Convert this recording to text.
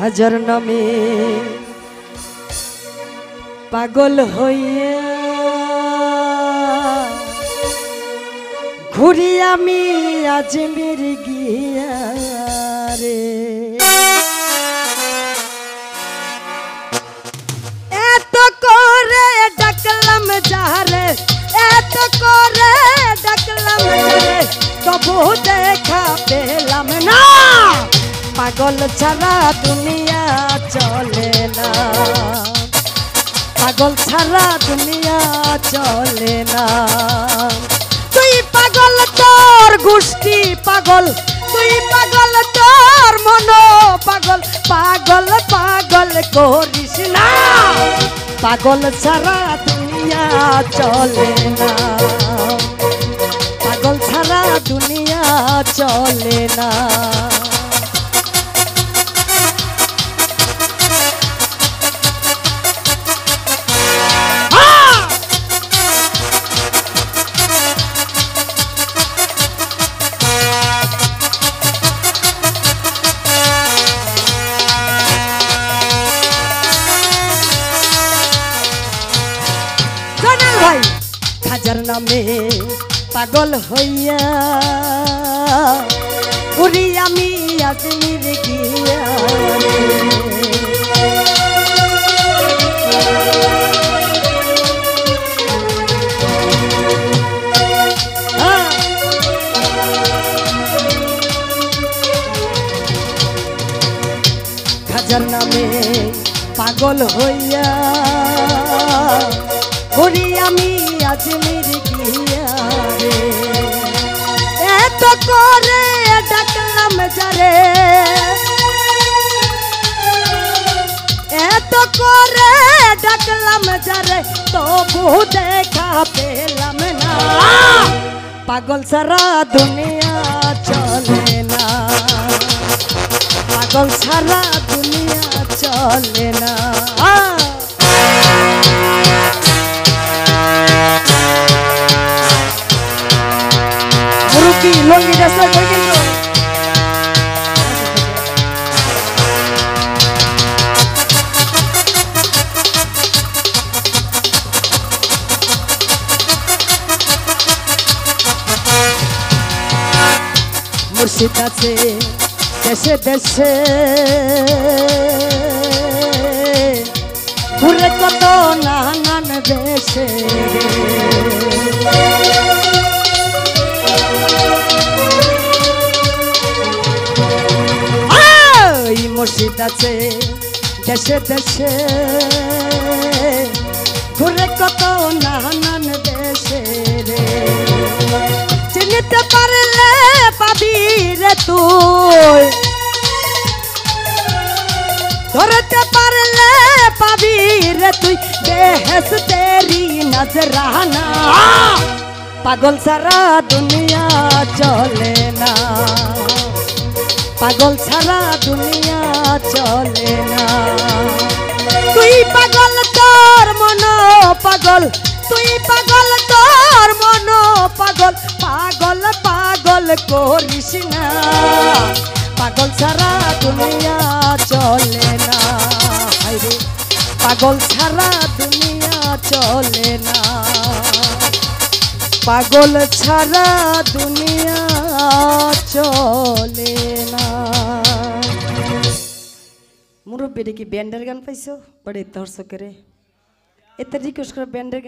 হাজার নামে পাগল হইয়া ঘুরি আমি আজমির গিয়া রে। এত করে ডাকলাম যারে, এত করে ডাকলাম যারে, তবু দেখা পেলাম না। পাগল ছাড়া দুনিয়া চলে না, পাগল ছাড়া দুনিয়া চলে না। তুই পাগল তোর গোষ্ঠী পাগল, তুই পাগল তোর মন পাগল, পাগল পাগল করিস না। পাগল ছাড়া দুনিয়া চলে না, পাগল ছাড়া দুনিয়া চলে না। হাজার নামে পাগল হইয়া ঘুরি আমি আজমির গিয়া হাজার নামে পাগল হইয়া ঘুরি আমি আজমির গিয়া রে। এত করে ডাকলাম যারে, এত করে ডাকলাম যারে, তবু দেখা পেলাম না। পাগল সারা দুনিয়া চলে না, পাগল সারা দুনিয়া চলে না। মুরুকি লঙ্গি রাস্তা কই গেল? মুর্শিদ আছে দেশে দেশে, ঘুরে কত নানান দেশে। মুর্শিদ আছে দেশে দেশে, ঘুরে কত নানান দেশে রে। চিনতে পারলে পাবি রে তুই, ধরতে পারলে পাবি রে তুই, বেহেশতেরি নজরানা। পাগল সারা দুনিয়া চলে না, পাগল ছাড়া দুনিয়া চলে না। তুই পাগল তোর মন পাগল, তুই পাগল তোর মন পাগল, পাগল পাগল করিস না। পাগল ছাড়া দুনিয়া চলে না, পাগল ছাড়া দুনিয়া চলে না, পাগল ছাড়া দুনিয়া চলে না। মুরব্বী কি ব্যান্ডের গান পাইছো? বড় দর্শকের এত রিকোয়েস্ট করে ব্যান্ডের